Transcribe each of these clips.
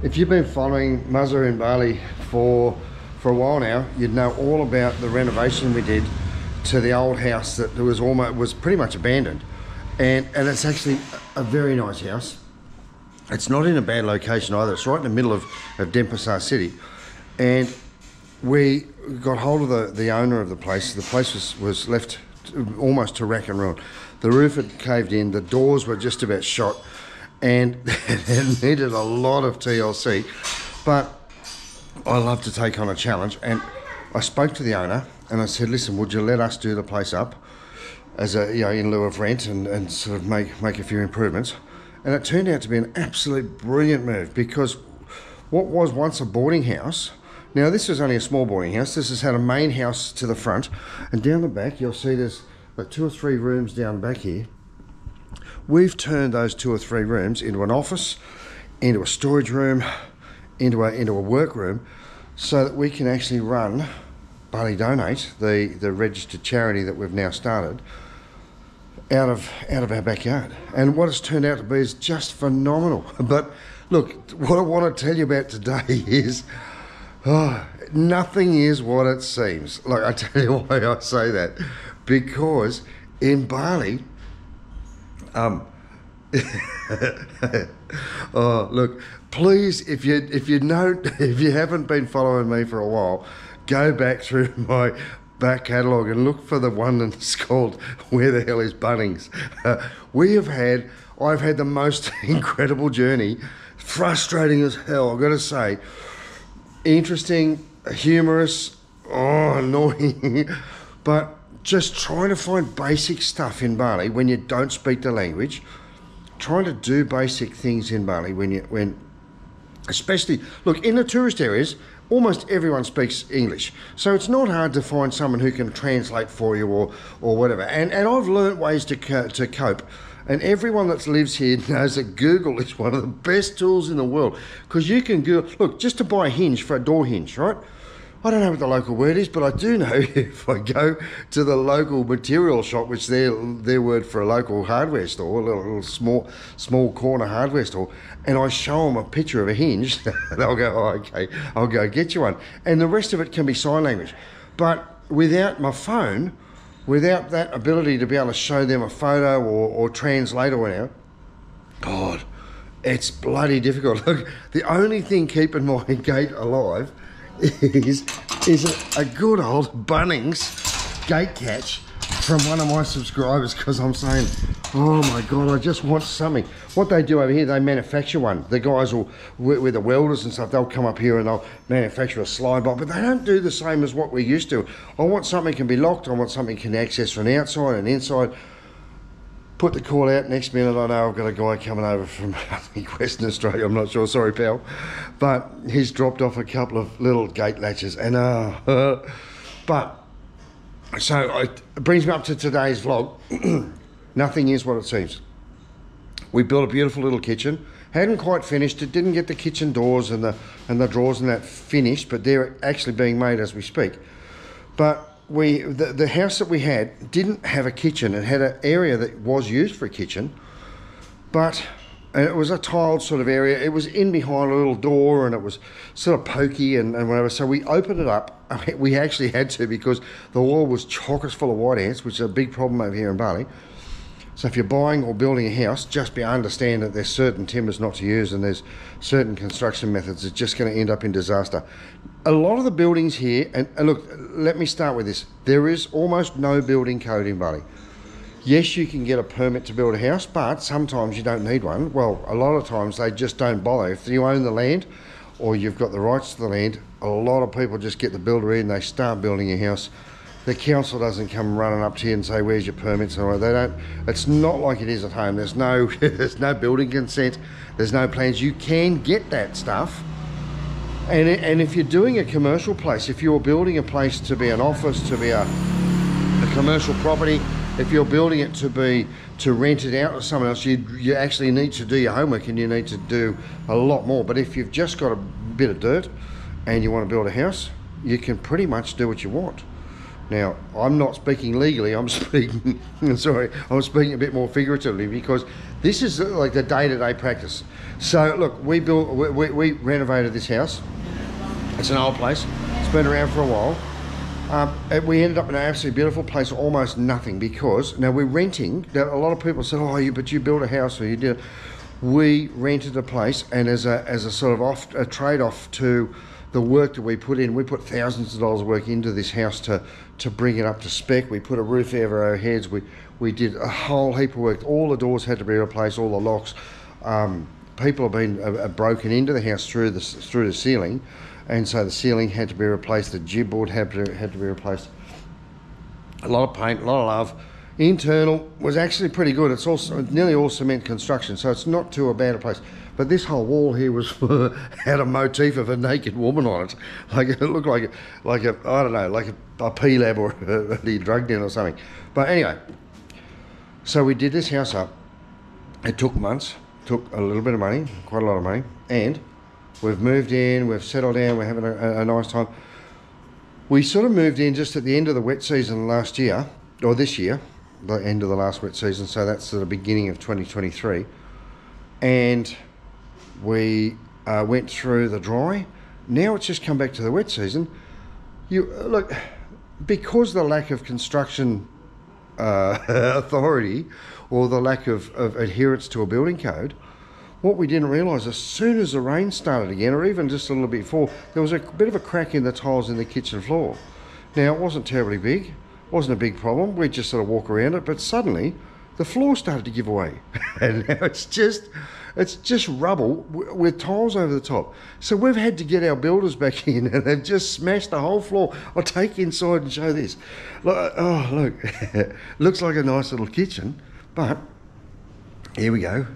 If you've been following Muzza in Bali for a while now, you'd know all about the renovation we did to the old house that was pretty much abandoned, and it's actually a very nice house. It's not in a bad location either. It's right in the middle of Denpasar city, and we got hold of the owner of the place. The place was left almost to rack and ruin. The roof had caved in, the doors were just about shot, and it needed a lot of TLC, but I love to take on a challenge, and I spoke to the owner and I said, listen, would you let us do the place up as in lieu of rent and sort of make a few improvements? And it turned out to be an absolute brilliant move, because what was once a boarding house, now this was only a small boarding house. This has had a main house to the front, and down the back you'll see there's like 2 or 3 rooms down back here. We've turned those 2 or 3 rooms into an office, into a storage room, into a work room, so that we can actually run Bali Donate, the registered charity that we've now started, out of our backyard. And what it's turned out to be is just phenomenal. But look, what I want to tell you about today is, nothing is what it seems. Like, I tell you why I say that, because in Bali, oh, look, please, if you haven't been following me for a while, go back through my back catalogue and look for the one that's called Where the Hell is Bunnings? I've had the most incredible journey, frustrating as hell, I've got to say, interesting, humorous, annoying, but just trying to find basic stuff in Bali when you don't speak the language, trying to do basic things in Bali especially, look, in the tourist areas, almost everyone speaks English, so it's not hard to find someone who can translate for you or whatever. And I've learnt ways to cope. And everyone that lives here knows that Google is one of the best tools in the world, because you can Google, look, just to buy a hinge for a door hinge, right? I don't know what the local word is, but I do know if I go to the local material shop, which their word for a local hardware store, a little small corner hardware store, and I show them a picture of a hinge, they'll go, oh, okay, I'll go get you one. And the rest of it can be sign language. But without my phone, without that ability to be able to show them a photo or translate or whatever, God, it's bloody difficult. Look, the only thing keeping my gate alive is a good old Bunnings gate catch from one of my subscribers, because I'm saying, oh my God, I just want something. What they do over here, they manufacture one. The guys will, with the welders and stuff, they'll come up here and they'll manufacture a slide box, but they don't do the same as what we're used to. I want something that can be locked, I want something that can access from the outside and inside. Put the call out, next minute I know I've got a guy coming over from, I think, Western Australia, I'm not sure, sorry pal, but he's dropped off a couple of little gate latches, and but so it brings me up to today's vlog. Nothing is what it seems. We built a beautiful little kitchen, hadn't quite finished it, didn't get the kitchen doors and the drawers and that finished, but they're actually being made as we speak. But the house that we had didn't have a kitchen. It had an area that was used for a kitchen, and it was a tiled sort of area. It was in behind a little door, and it was sort of pokey and whatever. So we opened it up. I mean, we actually had to, because the wall was chockers full of white ants, which is a big problem over here in Bali. So if you're buying or building a house, just understand that there's certain timbers not to use, and there's certain construction methods that's just going to end up in disaster. A lot of the buildings here, and look, let me start with this. There is almost no building code in Bali. Yes, you can get a permit to build a house, but sometimes you don't need one. Well, a lot of times they just don't bother. If you own the land or you've got the rights to the land, a lot of people just get the builder in, they start building a house. The council doesn't come running up to you and say, where's your permits? And all that. They don't. It's not like it is at home. There's no building consent. There's no plans. You can get that stuff. And if you're doing a commercial place, if you're building a place to be an office, to be a commercial property, if you're building it to rent it out to someone else, you actually need to do your homework, and you need to do a lot more. But if you've just got a bit of dirt and you want to build a house, you can pretty much do what you want. Now, I'm not speaking legally, I'm speaking, sorry, I'm speaking a bit more figuratively, because this is like the day-to-day practice. So look, we renovated this house. It's an old place, it's been around for a while. And we ended up in an absolutely beautiful place, almost nothing, because now we're renting. Now, a lot of people said, oh, but you built a house, or you did. We rented a place, and as a sort of a trade-off to the work that we put in, we put thousands of dollars of work into this house to bring it up to spec. We put a roof over our heads. We did a whole heap of work. All the doors had to be replaced, all the locks. People have been broken into the house through the ceiling, and so the ceiling had to be replaced. The jib board had to be replaced. A lot of paint, a lot of love. Internal was actually pretty good. It's also nearly all cement construction, so it's not too bad a place. But this whole wall here was had a motif of a naked woman on it. Like it looked like a I don't know, like a P-lab or a drug den or something. But anyway, so we did this house up. It took months, took a little bit of money, quite a lot of money, and we've moved in, we've settled down, we're having a nice time. We sort of moved in just at the end of the wet season last year, or this year, the end of the last wet season, so that's the beginning of 2023. And we went through the dry. Now it's just come back to the wet season. You look, because the lack of construction authority, or the lack of adherence to a building code, what we didn't realise, as soon as the rain started again, or even just a little bit before, there was a bit of a crack in the tiles in the kitchen floor. Now, it wasn't terribly big, wasn't a big problem, we'd just sort of walk around it, but suddenly the floor started to give away. And now it's just rubble with tiles over the top. So we've had to get our builders back in, and they've just smashed the whole floor. I'll take you inside and show this. Look, oh, look, looks like a nice little kitchen, but here we go.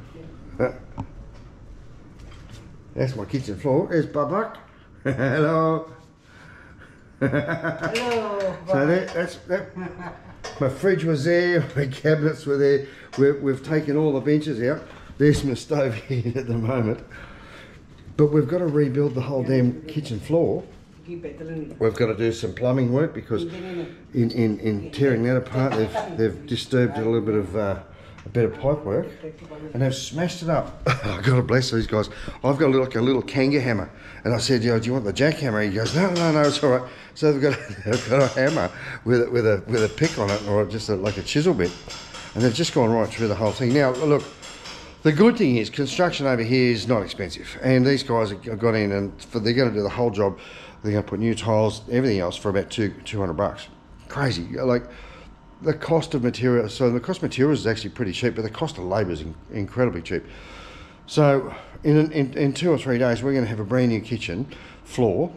That's my kitchen floor. There's Babak. Hello. Hello. So that's. My fridge was there, my cabinets were there. We've taken all the benches out. There's my stove here at the moment. But we've got to rebuild the whole damn kitchen floor. We've got to do some plumbing work, because in tearing that apart, they've disturbed a little bit of a bit of pipe work, and they've smashed it up. I've got to bless these guys. I've got a little Kanga hammer, and I said, do you want the jackhammer? He goes, no, it's all right. So they've got a hammer with a pick on it, or just like a chisel bit, and they've just gone right through the whole thing. Now look, the good thing is construction over here is not expensive, and these guys have got in, and they're going to do the whole job. They're going to put new tiles, everything else, for about $200. Crazy. Like, the cost of material, so the cost of materials is actually pretty cheap, but the cost of labour is incredibly cheap. So in 2 or 3 days, we're going to have a brand new kitchen floor.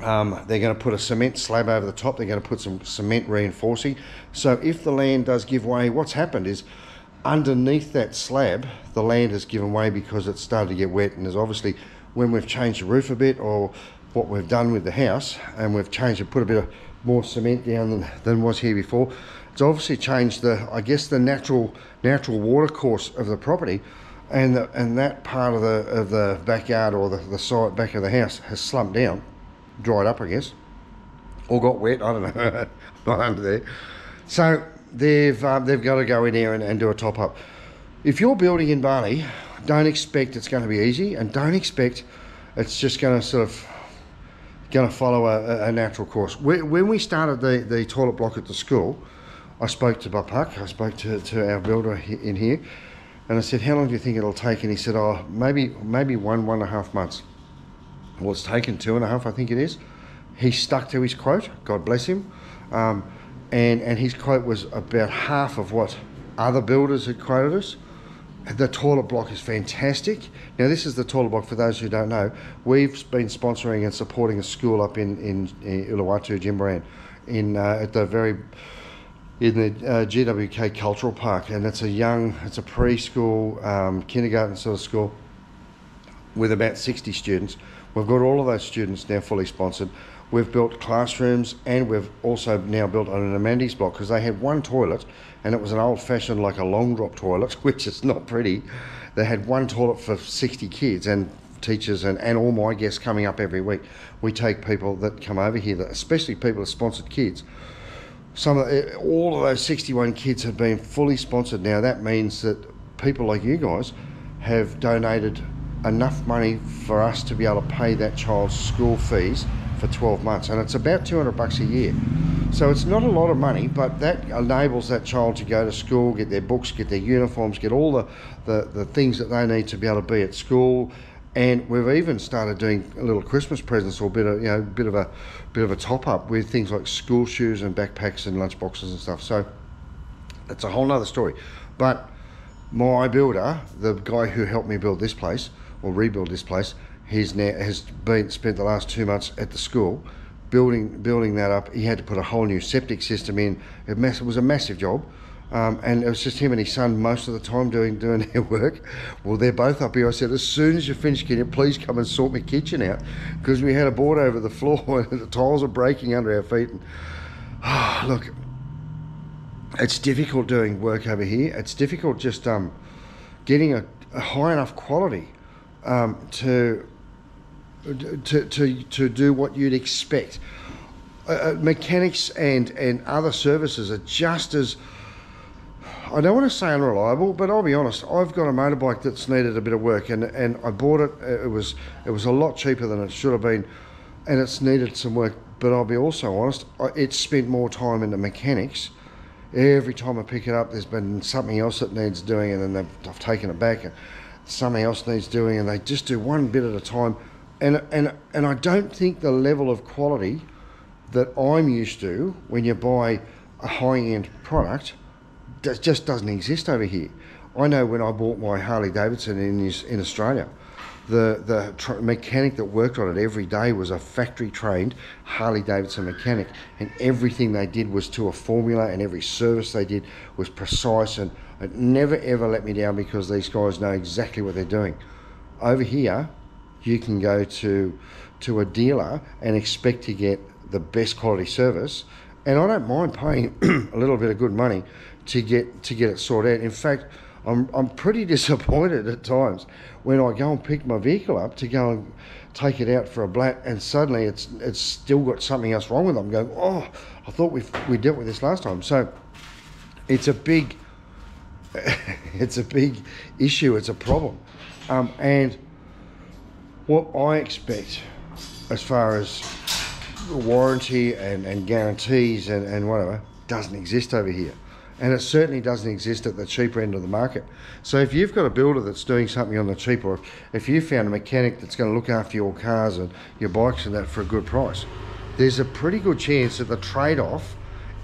They're going to put a cement slab over the top. They're going to put some cement reinforcing. So if the land does give way, what's happened is underneath that slab, the land has given way because it's started to get wet. And there's obviously, when we've changed the roof a bit, or what we've done with the house, and we've changed it, put a bit of more cement down than was here before, it's obviously changed the natural water course of the property, and that part of the backyard, or the side back of the house, has slumped down, dried up, I guess, or got wet. I don't know. Not under there. So they've got to go in there and do a top up. If you're building in Bali, don't expect it's going to be easy, and don't expect it's just going to follow a natural course. When we started the toilet block at the school, I spoke to Bapak, I spoke to our builder in here, and I said, how long do you think it'll take? And he said, oh, maybe 1.5 months. Well, it's taken 2.5, I think it is. He stuck to his quote, God bless him, and his quote was about half of what other builders had quoted us. The toilet block is fantastic. Now, this is the toilet block, for those who don't know. We've been sponsoring and supporting a school up in Uluwatu, Jimbaran, in the GWK Cultural Park, and it's a preschool, kindergarten sort of school with about 60 students. We've got all of those students now fully sponsored. We've built classrooms, and we've also now built an amenities block, because they had one toilet, and it was an old-fashioned, like a long drop toilet, which is not pretty. They had one toilet for 60 kids, and teachers and all my guests coming up every week. We take people that come over here, especially people with sponsored kids. All of those 61 kids have been fully sponsored. Now that means that people like you guys have donated enough money for us to be able to pay that child's school fees for 12 months, and it's about $200 a year. So it's not a lot of money, but that enables that child to go to school, get their books, get their uniforms, get all the things that they need to be able to be at school. And we've even started doing a little Christmas presents, or a bit of a top up with things like school shoes and backpacks and lunch boxes and stuff. So it's a whole nother story. But my builder, the guy who helped me build this place or rebuild this place, has spent the last 2 months at the school building that up. He had to put a whole new septic system in. It was a massive job. And it was just him and his son most of the time doing their work. Well, they're both up here. I said, as soon as you finish, can you please come and sort my kitchen out? Because we had a board over the floor and the tiles are breaking under our feet. And, look, it's difficult doing work over here. It's difficult just getting a high enough quality to do what you'd expect. Mechanics and other services are just as, I don't want to say unreliable, but I'll be honest, I've got a motorbike that's needed a bit of work, and I bought it. It was a lot cheaper than it should have been, and it's needed some work. But I'll be also honest, it's spent more time in the mechanics. Every time I pick it up, there's been something else that needs doing, and then I've taken it back, and something else needs doing, and they just do one bit at a time. And I don't think the level of quality that I'm used to when you buy a high-end product just doesn't exist over here. I know when I bought my Harley Davidson in Australia, the mechanic that worked on it every day was a factory trained Harley Davidson mechanic, and everything they did was to a formula, and every service they did was precise, and it never ever let me down because these guys know exactly what they're doing. Over here, you can go to a dealer and expect to get the best quality service, and I don't mind paying a little bit of good money to get it sorted out. In fact, I'm pretty disappointed at times when I go and pick my vehicle up to go and take it out for a blat, and suddenly it's still got something else wrong with it. I'm going, oh, I thought we dealt with this last time. So it's a big issue. It's a problem, and what I expect as far as warranty and guarantees and whatever doesn't exist over here. And it certainly doesn't exist at the cheaper end of the market. So if you've got a builder that's doing something on the cheap, or if you found a mechanic that's going to look after your cars and your bikes and that for a good price, there's a pretty good chance that the trade-off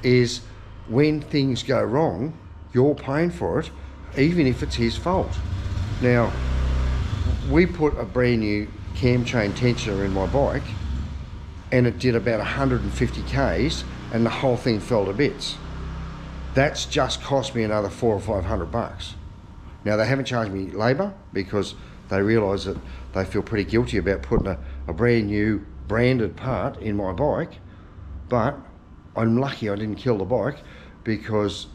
is when things go wrong, you're paying for it, even if it's his fault. Now, we put a brand new cam chain tensioner in my bike, and it did about 150 Ks, and the whole thing fell to bits. That's just cost me another $400 or $500. Now, they haven't charged me labour because they realise that they feel pretty guilty about putting a brand new branded part in my bike, but I'm lucky I didn't kill the bike because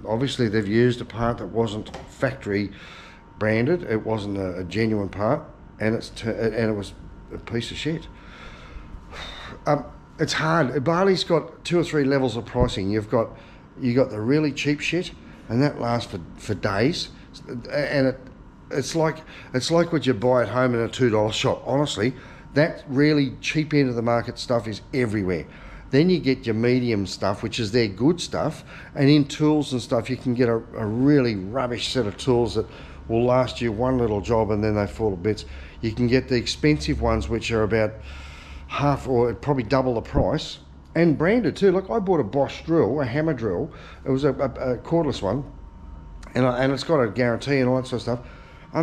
obviously they've used a part that wasn't factory branded. It wasn't a genuine part, and it was a piece of shit. It's hard. Bali's got 2 or 3 levels of pricing. You got the really cheap shit, and that lasts for days, and it's like what you buy at home in a $2 shop. Honestly, that really cheap end of the market stuff is everywhere. Then you get your medium stuff, which is their good stuff, and in tools and stuff you can get a really rubbish set of tools that will last you one little job and then they fall to bits. You can get the expensive ones, which are about half or probably double the price, and branded too. Like, I bought a Bosch drill, a hammer drill. It was a cordless one, and it's got a guarantee and all that sort of stuff.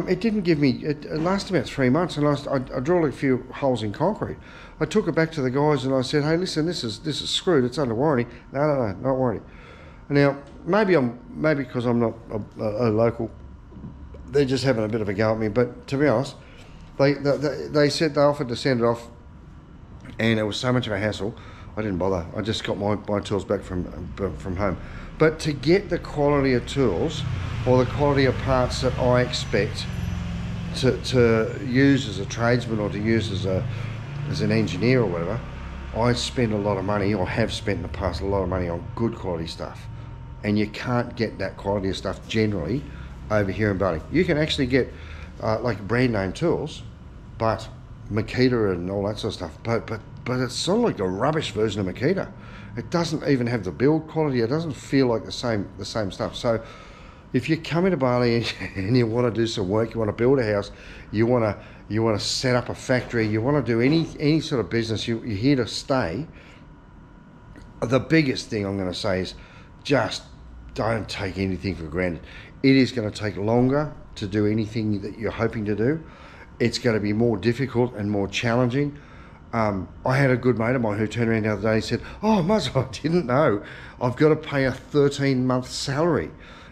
It didn't give me, it lasted about 3 months, and I drilled a few holes in concrete. I took it back to the guys and I said, hey, listen, this is screwed, it's under warranty. No, not warranty. Now, maybe because I'm not a local, they're just having a bit of a go at me, but to be honest, they said they offered to send it off, and it was so much of a hassle, I didn't bother. I just got my tools back from home. But to get the quality of tools or the quality of parts that I expect to use as a tradesman or to use as an engineer or whatever, I spend a lot of money, or have spent in the past a lot of money, on good quality stuff. And you can't get that quality of stuff generally over here in Bali. You can actually get like brand name tools, but Makita and all that sort of stuff, but it's sort of like the rubbish version of Makita. It doesn't even have the build quality. It doesn't feel like the same stuff. So if you come into Bali and you want to do some work, you want to build a house, you want to set up a factory, you want to do any sort of business, you're here to stay. The biggest thing I'm going to say is just don't take anything for granted. It is going to take longer to do anything that you're hoping to do. It's going to be more difficult and more challenging. I had a good mate of mine who turned around the other day and said, "Oh, Muzza, I didn't know I've got to pay a 13-month salary."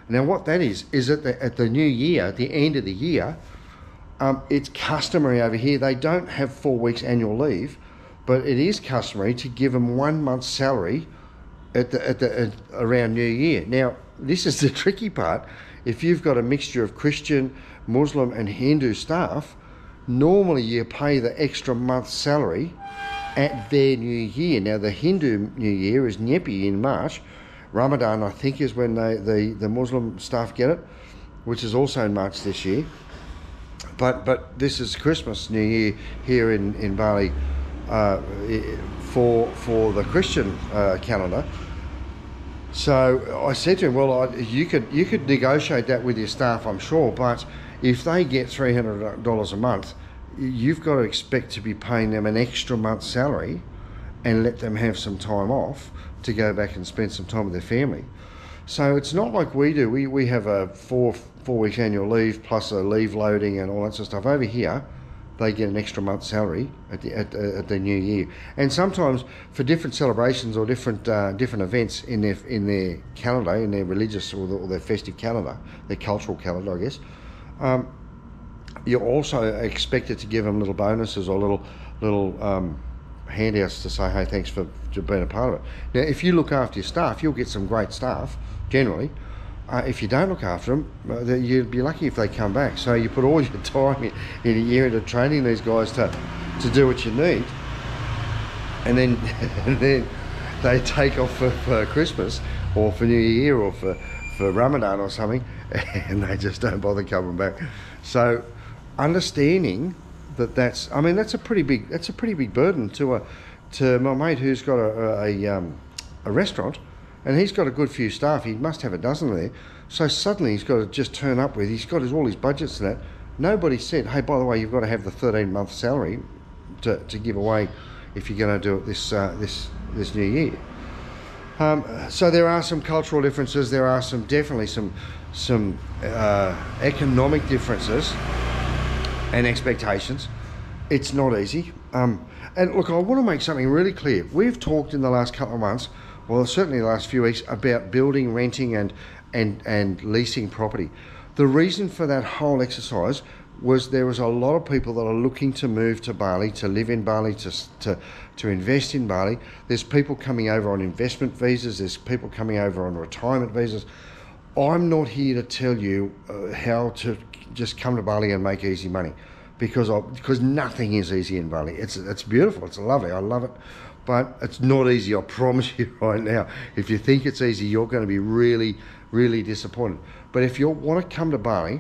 Now what that is at the new year, at the end of the year, it's customary over here. They don't have 4 weeks annual leave, but it is customary to give them 1 month's salary at around New Year. Now this is the tricky part. If you've got a mixture of Christian, Muslim and Hindu staff, normally you pay the extra month's salary at their New Year. Now the Hindu New Year is Nyepi in March. Ramadan, I think, is when the Muslim staff get it, which is also in March this year. But this is Christmas New Year here in Bali for the Christian calendar. So I said to him, well, you could negotiate that with your staff, I'm sure, but if they get $300 a month, you've got to expect to be paying them an extra month's salary and let them have some time off to go back and spend some time with their family. So it's not like we do. We have a four weeks annual leave plus a leave loading and all that sort of stuff. Over here, they get an extra month's salary at the New Year. And sometimes for different celebrations or different events in their calendar, in their religious or their festive calendar, their cultural calendar, I guess. You're also expected to give them little bonuses or little handouts to say, hey, thanks for being a part of it. Now, if you look after your staff, you'll get some great staff, generally. If you don't look after them, you'd be lucky if they come back. So you put all your time in a year into training these guys to do what you need, and then they take off for Christmas or for New Year or for Ramadan or something, and they just don't bother coming back. So understanding that's a pretty big burden to my mate who's got a restaurant, and he's got a good few staff. He must have a dozen there. So suddenly he's got to just turn up with, he's got all his budgets and that. Nobody said, hey, by the way, you've got to have the 13-month salary to give away if you're going to do it this new year. So there are some cultural differences. There are definitely some economic differences and expectations. It's not easy. And look, I want to make something really clear. We've talked in the last couple of months, well, certainly the last few weeks, about building, renting and leasing property. The reason for that whole exercise was there was a lot of people that are looking to move to Bali, to live in Bali, to invest in Bali. There's people coming over on investment visas. There's people coming over on retirement visas. I'm not here to tell you how to just come to Bali and make easy money, because nothing is easy in Bali. It's beautiful. It's lovely. I love it. But it's not easy, I promise you right now. If you think it's easy, you're going to be really, really disappointed. But if you want to come to Bali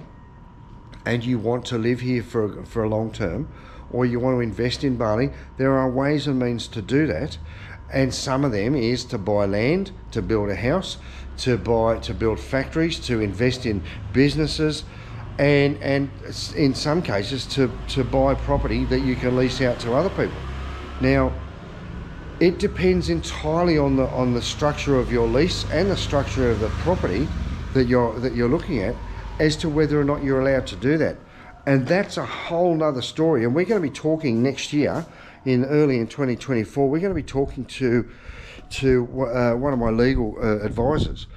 and you want to live here for a long term, or you want to invest in Bali, there are ways and means to do that. And some of them is to buy land, to build a house, to build factories, to invest in businesses, and in some cases to buy property that you can lease out to other people. Now, it depends entirely on the structure of your lease and the structure of the property that you're looking at, as to whether or not you're allowed to do that. And that's a whole nother story. And we're going to be talking next year, early in 2024. We're going to be talking to one of my legal advisors,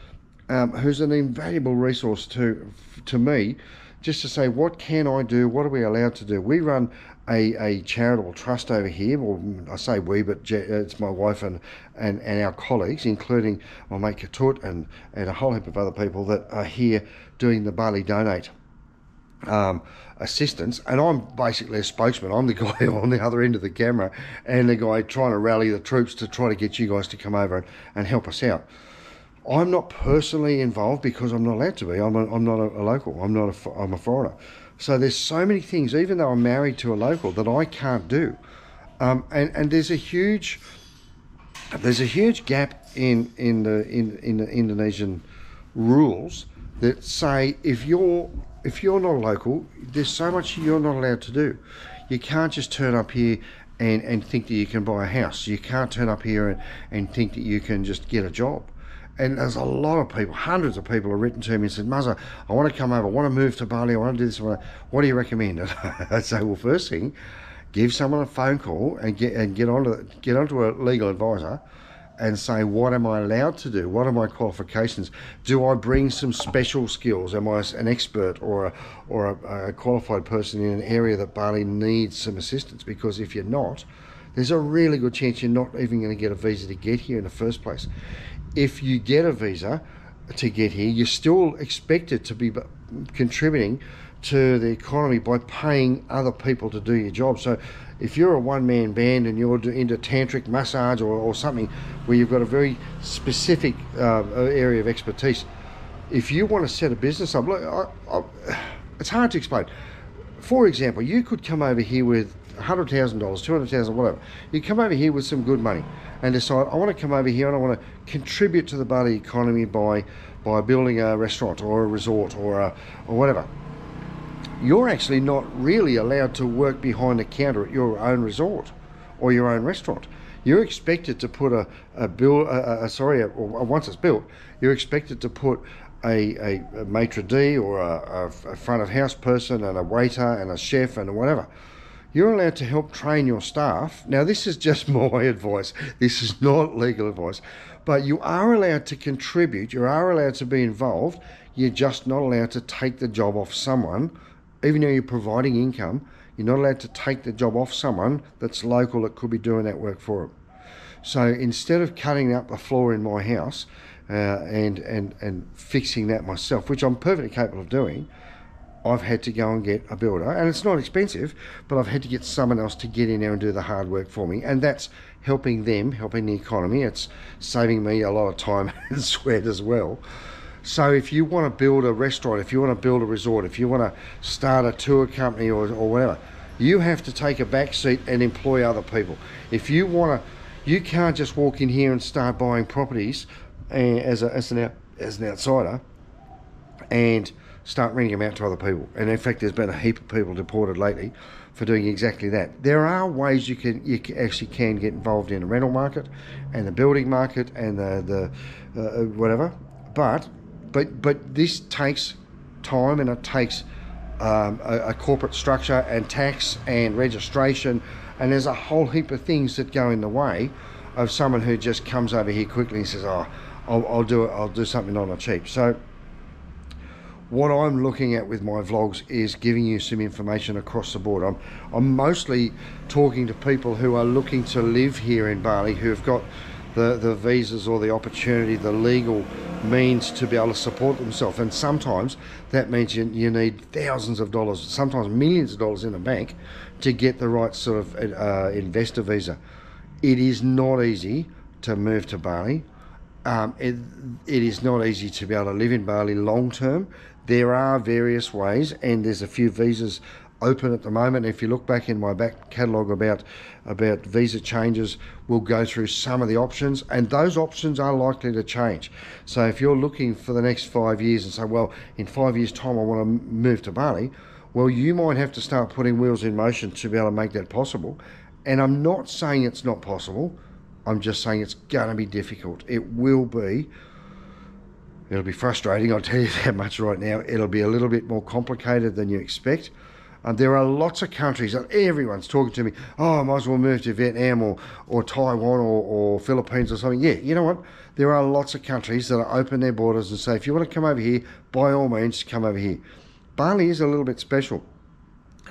who's an invaluable resource to me, just to say, what can I do? What are we allowed to do? We run a charitable trust over here. Well, I say we, but it's my wife and our colleagues, including my mate Katut and a whole heap of other people that are here doing the Bali Donate assistance, and I'm basically a spokesman. I'm the guy on the other end of the camera and the guy trying to rally the troops to try to get you guys to come over and help us out. I'm not personally involved because I'm not allowed to be. I'm not a local. I'm a foreigner. So there's so many things, even though I'm married to a local, that I can't do. And there's a huge gap in the Indonesian rules that say if you're not a local, there's so much you're not allowed to do. You can't just turn up here and think that you can buy a house. You can't turn up here and think that you can just get a job. And there's a lot of people, hundreds of people have written to me and said, Muzza, I want to come over, I want to move to Bali, I want to do this. What do you recommend? I'd say, well, first thing, give someone a phone call and get onto a legal advisor and say, what am I allowed to do? What are my qualifications? Do I bring some special skills? Am I an expert or a qualified person in an area that Bali needs some assistance? Because if you're not, there's a really good chance you're not even going to get a visa to get here in the first place. If you get a visa to get here, you're still expected to be contributing to the economy by paying other people to do your job. So if you're a one-man band and you're into tantric massage or something where you've got a very specific area of expertise, if you want to set a business up, look, it's hard to explain. For example, you could come over here with $100,000, $200,000, whatever. You come over here with some good money and decide, I want to come over here and I want to contribute to the Bali economy by building a restaurant or a resort or whatever. You're actually not really allowed to work behind the counter at your own resort or your own restaurant. You're expected to put once it's built, you're expected to put a maitre d' or a front of house person and a waiter and a chef and whatever. You're allowed to help train your staff. Now, this is just my advice. This is not legal advice. But you are allowed to contribute. You are allowed to be involved. You're just not allowed to take the job off someone. Even though you're providing income, you're not allowed to take the job off someone that's local that could be doing that work for them. So instead of cutting up the floor in my house and fixing that myself, which I'm perfectly capable of doing, I've had to go and get a builder, and it's not expensive, but I've had to get someone else to get in there and do the hard work for me, and that's helping them, helping the economy. It's saving me a lot of time and sweat as well. So if you want to build a restaurant, if you want to build a resort, if you want to start a tour company or whatever, you have to take a back seat and employ other people. If you want to, you can't just walk in here and start buying properties as an outsider and start renting them out to other people. And in fact, there's been a heap of people deported lately for doing exactly that. There are ways you actually can get involved in the rental market and the building market and the whatever, but this takes time, and it takes a corporate structure and tax and registration, and there's a whole heap of things that go in the way of someone who just comes over here quickly and says, oh, I'll do something on the cheap. So what I'm looking at with my vlogs is giving you some information across the board. I'm mostly talking to people who are looking to live here in Bali, who've got the visas or the opportunity, the legal means to be able to support themselves. And sometimes that means you need thousands of dollars, sometimes millions of dollars in the bank to get the right sort of investor visa. It is not easy to move to Bali. It is not easy to be able to live in Bali long term. There are various ways, and there's a few visas open at the moment. If you look back in my back catalogue about visa changes, we'll go through some of the options, and those options are likely to change. So if you're looking for the next 5 years and say, well, in 5 years' time I want to move to Bali, well, you might have to start putting wheels in motion to be able to make that possible. And I'm not saying it's not possible. I'm just saying it's going to be difficult. It will be. It'll be frustrating, I'll tell you that much right now. It'll be a little bit more complicated than you expect. There are lots of countries, and everyone's talking to me, oh, I might as well move to Vietnam or Taiwan or Philippines or something. Yeah, you know what? There are lots of countries that are open their borders and say, if you want to come over here, by all means, come over here. Bali is a little bit special,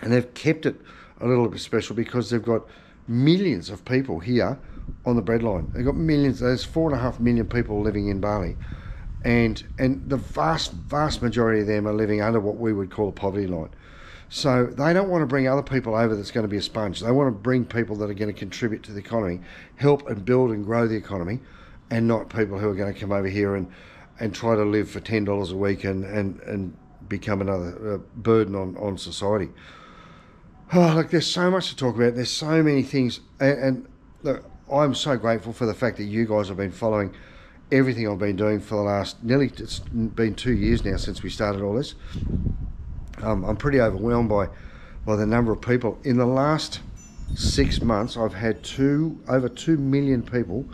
and they've kept it a little bit special because they've got millions of people here on the breadline. They've got millions. There's 4.5 million people living in Bali. and the vast majority of them are living under what we would call a poverty line. So they don't want to bring other people over that's going to be a sponge. They want to bring people that are going to contribute to the economy, help and build and grow the economy, and not people who are going to come over here and try to live for $10 a week and become another burden on society. Oh, look, there's so much to talk about. There's so many things. And look, I'm so grateful for the fact that you guys have been following everything I've been doing for the last, it's been 2 years now since we started all this. I'm pretty overwhelmed by the number of people. In the last 6 months, I've had over 2 million people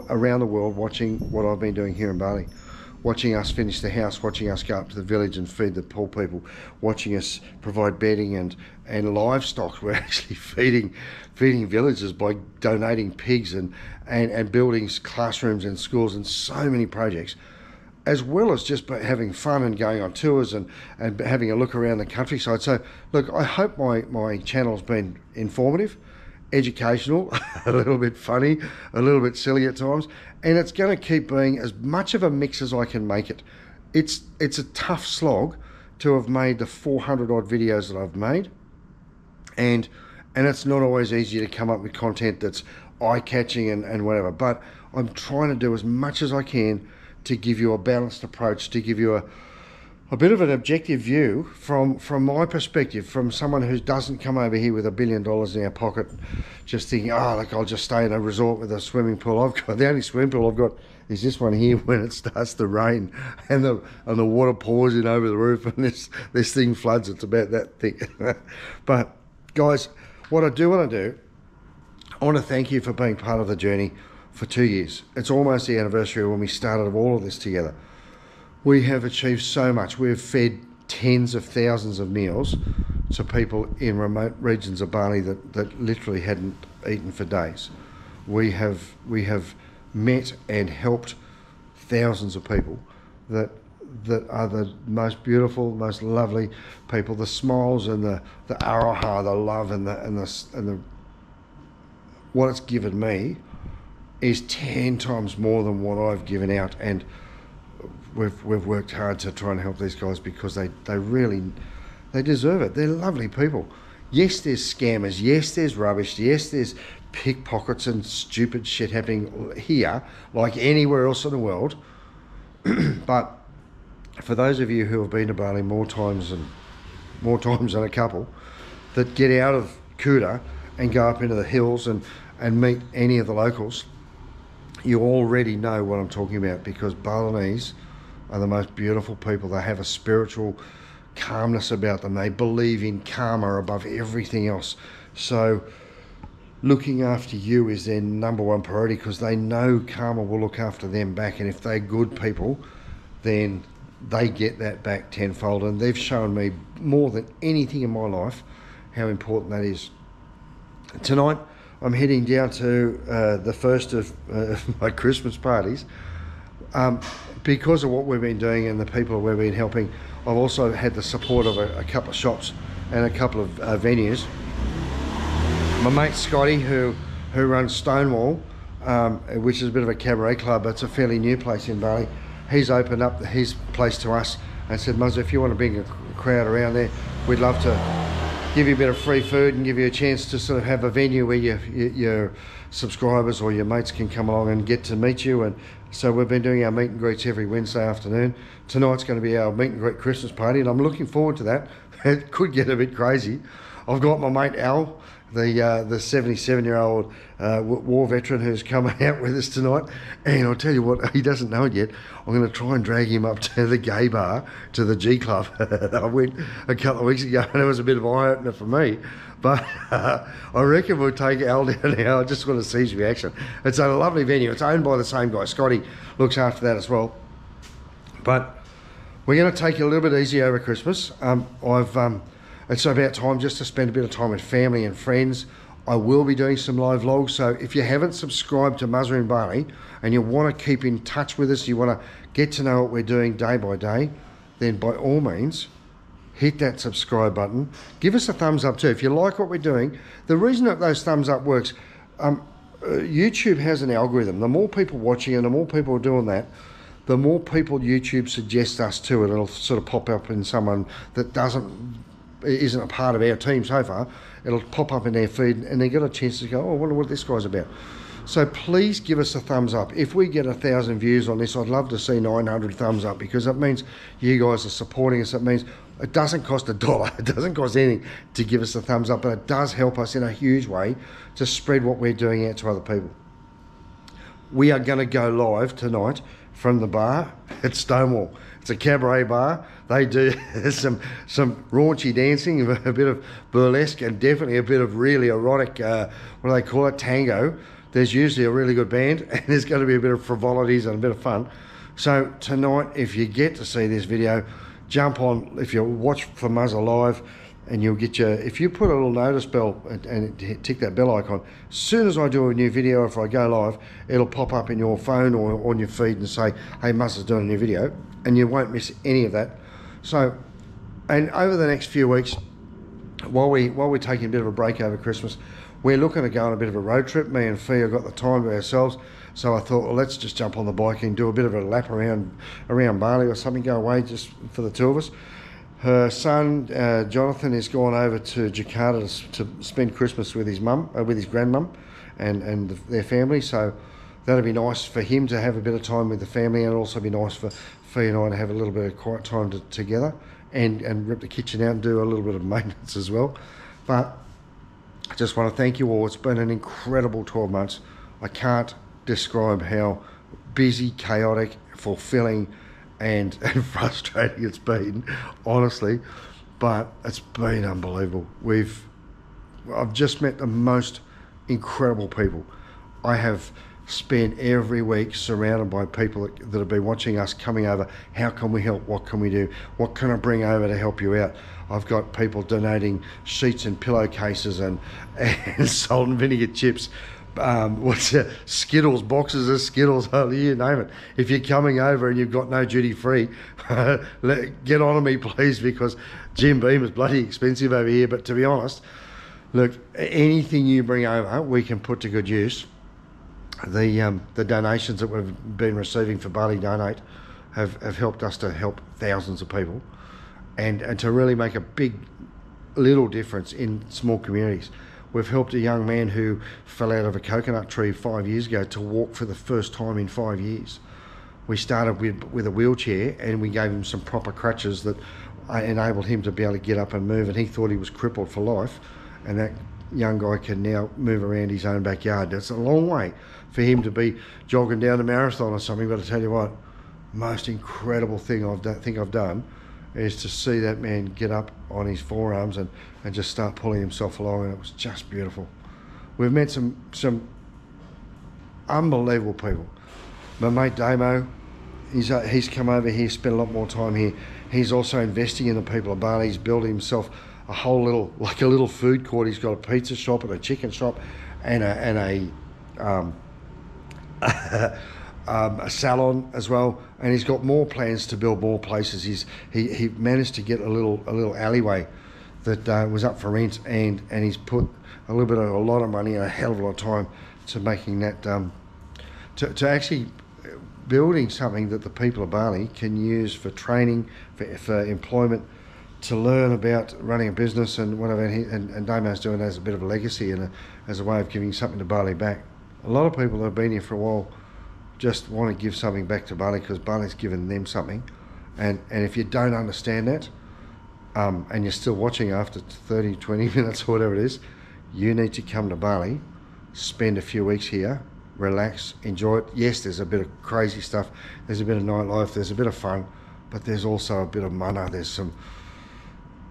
around the world watching what I've been doing here in Bali. Watching us finish the house, watching us go up to the village and feed the poor people, watching us provide bedding and livestock. We're actually feeding villages by donating pigs and building classrooms and schools and so many projects, as well as just having fun and going on tours and having a look around the countryside. So look, I hope my channel's been informative, educational, a little bit funny, a little bit silly at times, and it's going to keep being as much of a mix as I can make it. It's a tough slog to have made the 400 odd videos that I've made, and it's not always easy to come up with content that's eye-catching and whatever, but I'm trying to do as much as I can to give you a balanced approach, to give you a bit of an objective view from my perspective, from someone who doesn't come over here with $1 billion in our pocket, just thinking, oh, look, I'll just stay in a resort with a swimming pool. The only swimming pool I've got is this one here when it starts to rain and the water pours in over the roof and this thing floods. It's about that thick. But guys, what I do want to do, I want to thank you for being part of the journey for 2 years. It's almost the anniversary when we started all of this together. We have achieved so much. We've fed tens of thousands of meals to people in remote regions of Bali that literally hadn't eaten for days. We have met and helped thousands of people that are the most beautiful, most lovely people. The smiles and the araha, the love and the what it's given me is 10 times more than what I've given out, and we've worked hard to try and help these guys because they deserve it. They're lovely people. Yes, there's scammers. Yes, there's rubbish. Yes, there's pickpockets and stupid shit happening here, like anywhere else in the world. But for those of you who have been to Bali more times than a couple, that get out of Kuta and go up into the hills and meet any of the locals, you already know what I'm talking about, because Balinese are the most beautiful people. They have a spiritual calmness about them. They believe in karma above everything else. So looking after you is their number one priority, because they know karma will look after them back, and if they're good people, then they get that back tenfold. And they've shown me more than anything in my life how important that is. Tonight I'm heading down to the first of my Christmas parties. Because of what we've been doing and the people we've been helping, I've also had the support of a couple of shops and a couple of venues. My mate Scotty, who runs Stonewall, which is a bit of a cabaret club, but it's a fairly new place in Bali. He's opened up his place to us and said, Muzza, if you want to bring a crowd around there, we'd love to give you a bit of free food and give you a chance to sort of have a venue where your subscribers or your mates can come along and get to meet you. And so we've been doing our meet and greets every Wednesday afternoon. Tonight's going to be our meet and greet Christmas party, and I'm looking forward to that. It could get a bit crazy. I've got my mate Al, the 77-year-old war veteran who's coming out with us tonight, and I'll tell you what, he doesn't know it yet. I'm going to try and drag him up to the gay bar, to the G Club. I went a couple of weeks ago and it was a bit of an eye-opener for me, but I reckon we'll take Al down now. I just want to see his reaction. It's a lovely venue. It's owned by the same guy. Scotty looks after that as well. But we're going to take it a little bit easy over Christmas. It's about time just to spend a bit of time with family and friends. I will be doing some live vlogs, so if you haven't subscribed to Muzza in Bali and you want to keep in touch with us, you want to get to know what we're doing day by day, then by all means, hit that subscribe button. Give us a thumbs up too. If you like what we're doing, the reason that those thumbs up works, YouTube has an algorithm. The more people watching and the more people doing that, the more people YouTube suggests us to, it'll sort of pop up in someone that isn't a part of our team so far. It'll pop up in their feed, and they get a chance to go, oh, I wonder what this guy's about. So please give us a thumbs up. If we get 1,000 views on this, I'd love to see 900 thumbs up, because that means you guys are supporting us. It means it doesn't cost $1. It doesn't cost anything to give us a thumbs up, but it does help us in a huge way to spread what we're doing out to other people. We are going to go live tonight from the bar at Stonewall. It's a cabaret bar. They do some raunchy dancing, a bit of burlesque, and definitely a bit of really erotic, what do they call it, tango. There's usually a really good band, and there's going to be a bit of frivolities and a bit of fun. So tonight, if you get to see this video, jump on, if you watch for Muzza live, and you'll get if you put a little notice bell and tick that bell icon, as soon as I do a new video, if I go live, it'll pop up in your phone or on your feed and say, hey, Muzza's doing a new video, and you won't miss any of that. So, and over the next few weeks, while we're taking a bit of a break over Christmas, we're looking to go on a bit of a road trip. Me and Fee have got the time to ourselves, so I thought, well, let's just jump on the bike and do a bit of a lap around Bali or something, go away just for the two of us. Her son, Jonathan, is gone over to Jakarta to spend Christmas with his mum, with his grandmum and their family, so that'll be nice for him to have a bit of time with the family, and it'll also be nice for Fee and I to have a little bit of quiet time together and rip the kitchen out and do a little bit of maintenance as well. But I just want to thank you all. It's been an incredible 12 months. I can't describe how busy, chaotic, fulfilling, and frustrating it's been, honestly, but it's been unbelievable. I've just met the most incredible people. I have spent every week surrounded by people that have been watching us, coming over. How can we help? What can we do? What can I bring over to help you out? I've got people donating sheets and pillowcases and salt and vinegar chips. Skittles, boxes of Skittles, you name it. If you're coming over and you've got no duty free, get on to me, please, because Jim Beam is bloody expensive over here. But to be honest, look, anything you bring over, we can put to good use. The donations that we've been receiving for Bali Donate have helped us to help thousands of people, and to really make a little difference in small communities. We've helped a young man who fell out of a coconut tree 5 years ago to walk for the first time in 5 years. We started with a wheelchair, and we gave him some proper crutches that enabled him to be able to get up and move, and he thought he was crippled for life, and that young guy can now move around his own backyard. It's a long way for him to be jogging down a marathon or something, but I tell you what, most incredible thing I've done is to see that man get up on his forearms and just start pulling himself along, and it was just beautiful. We've met some unbelievable people. My mate Damo, he's come over here, spent a lot more time here. He's also investing in the people of Bali. He's built himself a whole little food court. He's got a pizza shop and a chicken shop and a salon as well, and he's got more plans to build more places. He managed to get a little alleyway that was up for rent, and he's put a lot of money and a hell of a lot of time to making that to actually building something that the people of Bali can use for training, for employment, to learn about running a business and whatever. And Damo's doing it as a bit of a legacy and as a way of giving something to Bali back. A lot of people that have been here for a while just want to give something back to Bali because Bali's given them something. And if you don't understand that, and you're still watching after 30, 20 minutes or whatever it is, you need to come to Bali, spend a few weeks here, relax, enjoy it. Yes, there's a bit of crazy stuff, there's a bit of nightlife, there's a bit of fun, but there's also a bit of mana, there's some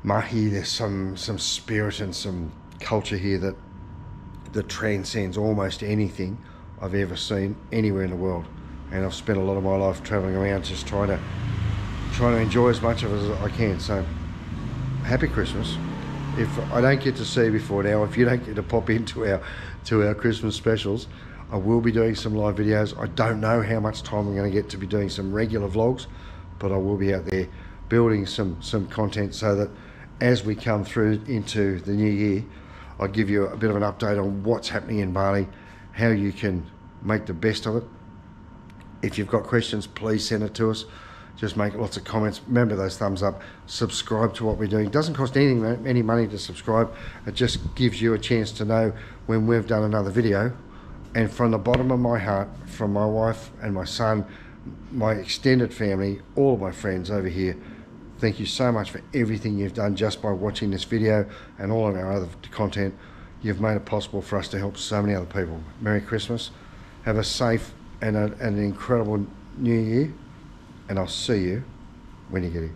mahi, there's some spirit and some culture here that transcends almost anything I've ever seen anywhere in the world. And I've spent a lot of my life traveling around just trying to enjoy as much of it as I can. So happy Christmas. If I don't get to see you before now, if you don't get to pop into our Christmas specials, I will be doing some live videos. I don't know how much time I'm going to get to be doing some regular vlogs, but I will be out there building some content so that as we come through into the new year, I'll give you a bit of an update on what's happening in Bali, how you can make the best of it, If you've got questions, please send it to us. Just make lots of comments. Remember those thumbs up. Subscribe to what we're doing. It doesn't cost any money to subscribe. It just gives you a chance to know when we've done another video. And from the bottom of my heart, from my wife and my son, my extended family, all of my friends over here, thank you so much for everything you've done just by watching this video and all of our other content. You've made it possible for us to help so many other people. Merry Christmas. Have a safe and an incredible New Year. And I'll see you when you get here.